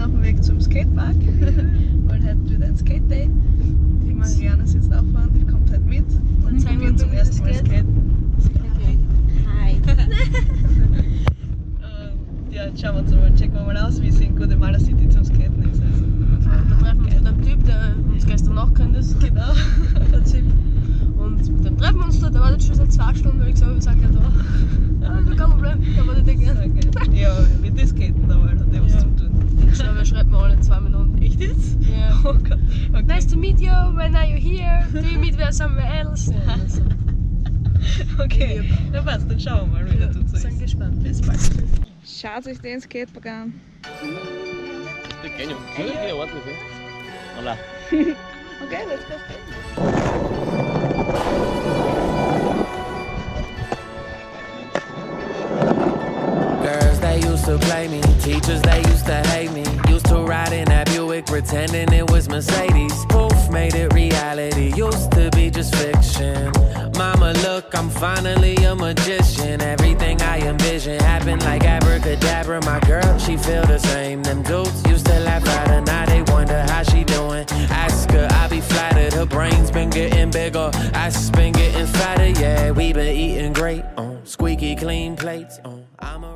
auf dem Weg zum Skatepark, weil heute wieder ein Skate Day. Die Mariana sitzt auch vorne, die kommt halt mit und probiert zum ersten Mal Skaten. Okay. Hi. Ja, jetzt schauen wir uns mal, checken wir mal aus, wie es in Guatemala City zum Skaten ist. Also, Da treffen wir uns mit einem Typ, der uns gestern nachgekannt ist. genau. Und mit dem treffen wir uns da, der wartet schon seit 2 Stunden, weil ich gesagt habe, wir sind gleich da. Also kein Problem, kann man nicht denken. Ja, wir die skaten da, weil hat der was zu tun. Ich glaube, er schreibt mir alle in 2 Minuten. Echt jetzt? Ja. Oh Gott. Okay. Nice to meet you, when are you here? Do you meet somewhere else? Ja, also. Okay, dann passt, dann schauen wir mal, wie der tut so ist. Sind gespannt. Bis bald. Schaut euch den Skatepark an. Pequeño, sí, tiene guantes, sí. Hola. Okay, let's go skate. Girls, they used to play me. Teachers, they used to hate me. Used to ride in that Buick, pretending it was Mercedes. Proof made it reality. Used to be just fiction. Mama, look, I'm finally a magician. Everything I envision happened like abracadabra. My girl, she feel the same. Them dudes used to laugh at her. Now they wonder how she doing. Ask her, I be flattered. Her brain's been getting bigger. Ass been getting fatter. Yeah, we been eating great on squeaky clean plates. I'm a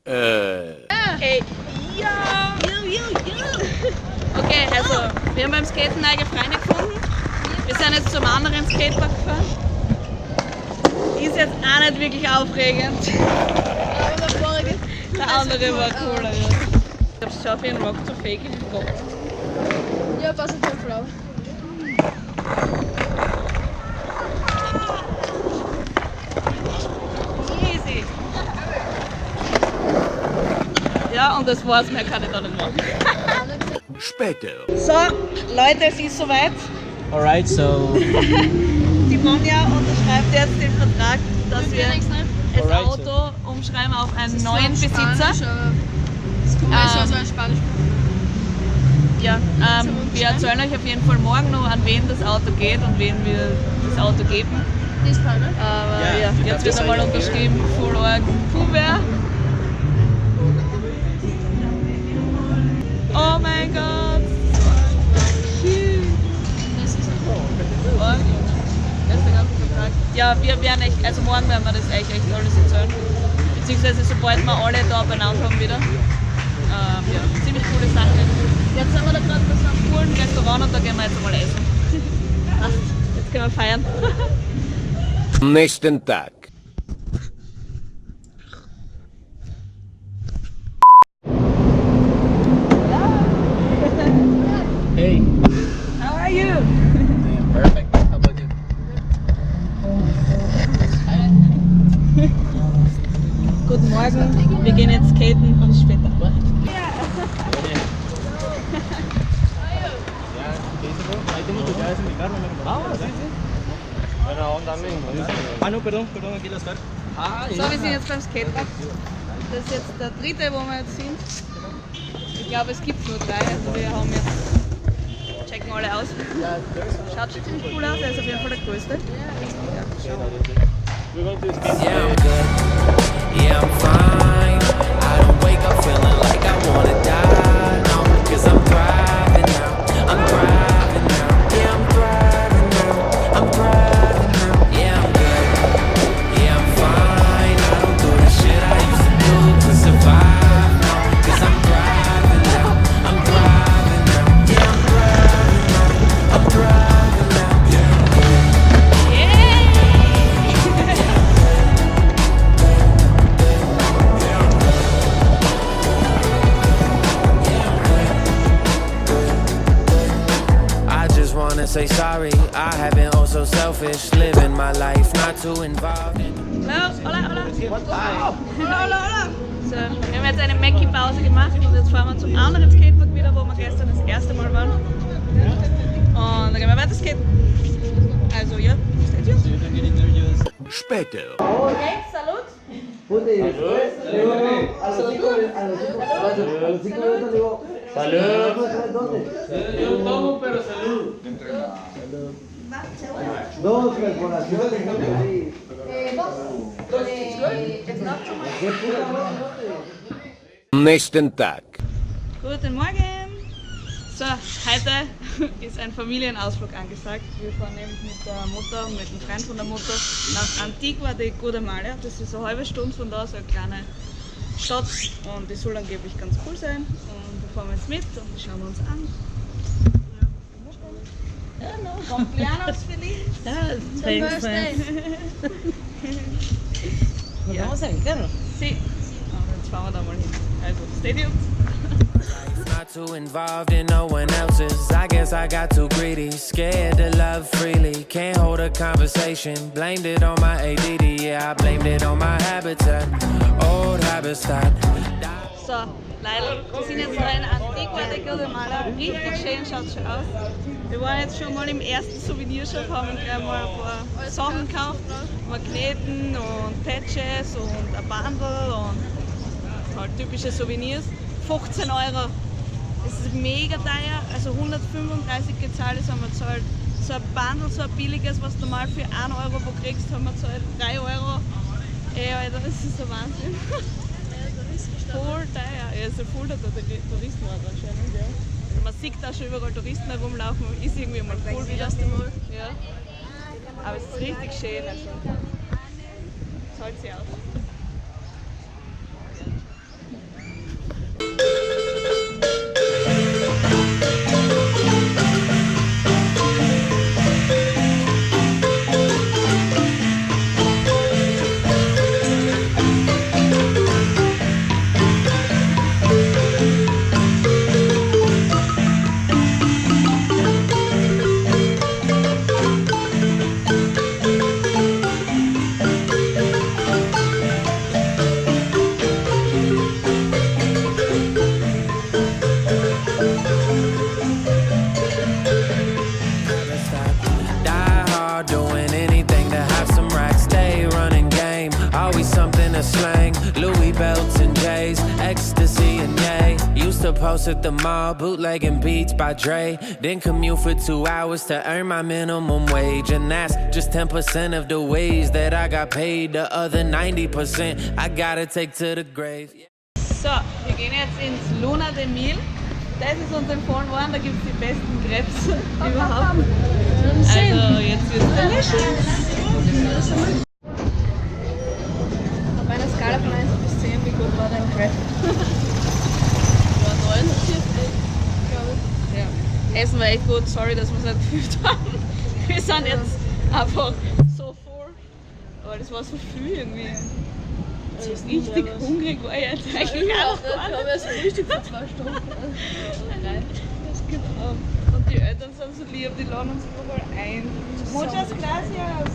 Hey, ja! Okay, also wir haben beim Skaten neue Freunde gefunden. Wir sind jetzt zum anderen Skatepark gefahren. Ist jetzt auch nicht wirklich aufregend. Der andere war cooler, ja. Ich hab's geschafft, wie ein Rock zu faken. Ja, passt auf Frau. Easy. Ja, und das war's, mehr kann ich da nicht machen. Später. So, Leute, es ist soweit. Alright, so. Die Monja unterschreibt jetzt den Vertrag, dass wir das Alright, Auto umschreiben auf einen neuen Besitzer. Das kommt mir schon so ein Spanisch. Ja, wir erzählen euch auf jeden Fall morgen noch, an wen das Auto geht und wen wir das Auto geben. Diesmal, ne? Aber ja, jetzt wird einmal unterschrieben, Full Org Kuhbär. Oh mein Gott! Das ist Das ist der ganze Vertrag. Ja, wir werden echt, also morgen werden wir das echt alles erzählen. Beziehungsweise sobald wir alle da beieinander haben wieder. Ja, ziemlich coole Sache. Jetzt sind wir da gerade bei so einem coolen Restaurant und da gehen wir jetzt mal essen. Passt, jetzt können wir feiern. Am nächsten Tag. Hey. How are you? Perfect. How about you? Guten Morgen, wir gehen jetzt skaten und später. Ahí tengo tus llaves en mi carro. Ah, sí, sí. Buena onda, amigo. Ah, no, perdón, aquí las cartas. Ah, So, wir sind jetzt beim Skatepark. Das ist jetzt der dritte, wo wir jetzt sind. Ich glaube, es gibt nur 3, also wir haben jetzt, checken alle aus. Schaut schon ziemlich cool aus, er ist auf jeden Fall der größte. We're going to skate. Yeah, I'm good. Yeah, I'm fine. I don't wake up feeling like I wanna die. No, 'cause I'm thriving now. I'm thriving now. Yeah, I'm thriving now. I'm thriving now. Yeah, I'm good. Yeah, I'm fine. I don't do the shit I used to do to survive. No, 'cause I'm thriving now. I'm thriving now. Yeah, I'm thriving now. I'm thriving now. Yeah, I'm good. Wanna say sorry, I have been oh so selfish, living my life not too involved in. Hallo, hola. Hola. So, wir haben jetzt eine Mackie-Pause gemacht und jetzt fahren wir zum anderen Skatepark wieder, wo wir gestern das erste Mal waren. Und dann gehen wir weiter skaten. Also ja, stay tuned. Später. Okay, salut. Yo tomo, pero salud. Dos perforaciones, ¿no? Am nächsten Tag. Guten Morgen! So, heute ist ein Familienausflug angesagt. Wir fahren nämlich mit der Mutter und mit dem Freund von der Mutter nach Antigua de Guatemala. Das ist eine halbe Stunde von da, so eine kleine Stadt und die soll angeblich ganz cool sein. Und da fahren wir jetzt mit und die schauen wir uns an. Ja, no. Cumpleaños feliz! Thanks, man. Ja. Vamos a Guerra. Sí. Und jetzt fahren wir da mal hin. Also, stay tuned! Not too involved in no one else's. I guess I got too greedy, scared to love freely. Can't hold a conversation. Blamed it on my ADD. Yeah, I blamed it on my habitat. Old habits that. So, Leila, wir sind jetzt da in Antigua de Guatemala. Richtig schön, schaut schon aus. Wir waren jetzt schon mal im ersten Souvenirshop, haben gleich mal ein paar Sachen gekauft. Magneten und Patches und ein Bundle und halt typische Souvenirs. 15 €. Das ist mega teuer, also 135 gezahlt, das haben wir gezahlt. So ein Bundle, so ein billiges, was du mal für 1 € wo kriegst, haben wir gezahlt 3 €. Ey, Alter, das ist ein Wahnsinn. Voll teuer. Ja, so voll der Touristenort anscheinend, ja. Also man sieht da schon überall Touristen herumlaufen, ist irgendwie mal cool wieder. Ja. Aber es ist richtig schön, also. Zahlt sich aus. Post at the mall, bootlegging beats by Dre. Then commute for 2 hours to earn my minimum wage. And that's just 10% of the ways that I got paid. The other 90% I gotta take to the grave. So, wir gehen jetzt ins Luna de Mil. Das ist uns empfohlen worden, da gibt es die besten Crepes überhaupt. Also jetzt wird es delicious. Auf einer Skala von 1 bis 10, wie gut war dein Crepe? Ja. Essen war echt gut, sorry, dass wir es nicht gefühlt haben. Wir sind jetzt einfach so voll. Aber das war so viel irgendwie. So richtig hungrig war ich jetzt eigentlich auch. Ich habe erst Frühstück vor 2 Stunden. Das gibt auch. Und die Eltern sind so lieb, die laden uns überall ein. Muchas gracias.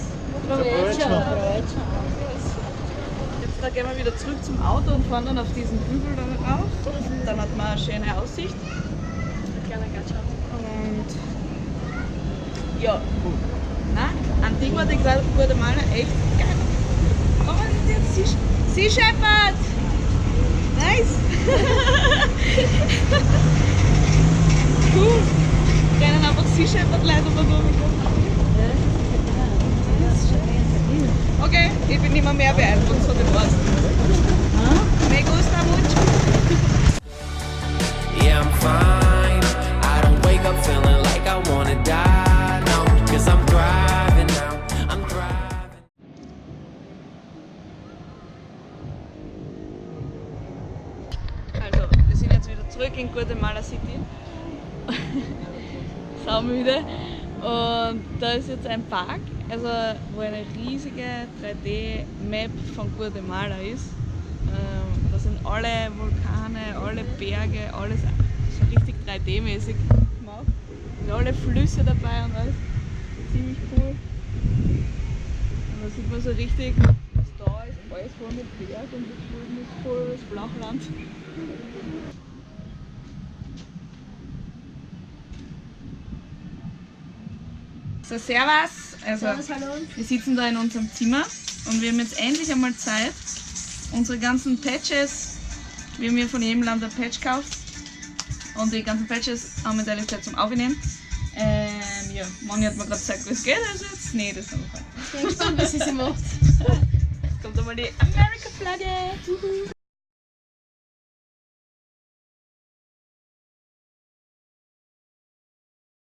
Jetzt da gehen wir wieder zurück zum Auto und fahren dann auf diesen Hügel da rauf. Dann hat man eine schöne Aussicht. Und ja, nein, Antigua de Guatemala, echt geil. Oh, was ist jetzt Sea Shepherd? Nice! Cool! Rennen einfach Sea Shepherd Leute über Okay, ich bin immer mehr beeindruckt von dem Ort. Me gusta mucho. Yeah, I'm fine. I don't wake up feeling like I wanna die. No, 'cause I'm thriving now. I'm thriving. Also, wir sind jetzt wieder zurück in Guatemala City. Saumüde. Und da ist jetzt ein Park, also wo eine riesige 3D-Map von Guatemala ist. Da sind alle Vulkane, alle Berge, alles so richtig 3D-mäßig gemacht. Und alle Flüsse dabei und alles. Ziemlich cool. Und da sieht man so richtig, was da ist, alles voll mit Berg und das drüben ist voll das Flachland. So, servus! Also, wir sitzen da in unserem Zimmer und wir haben jetzt endlich einmal Zeit, unsere ganzen Patches, wir haben hier von jedem Land ein Patch gekauft und die ganzen Patches haben wir natürlich Zeit zum Aufnehmen. Ja, Moni hat mir gerade gesagt, wie es geht, also jetzt nee, das haben wir. Ich bin gespannt, was sie macht. Jetzt kommt einmal die America-Flagge.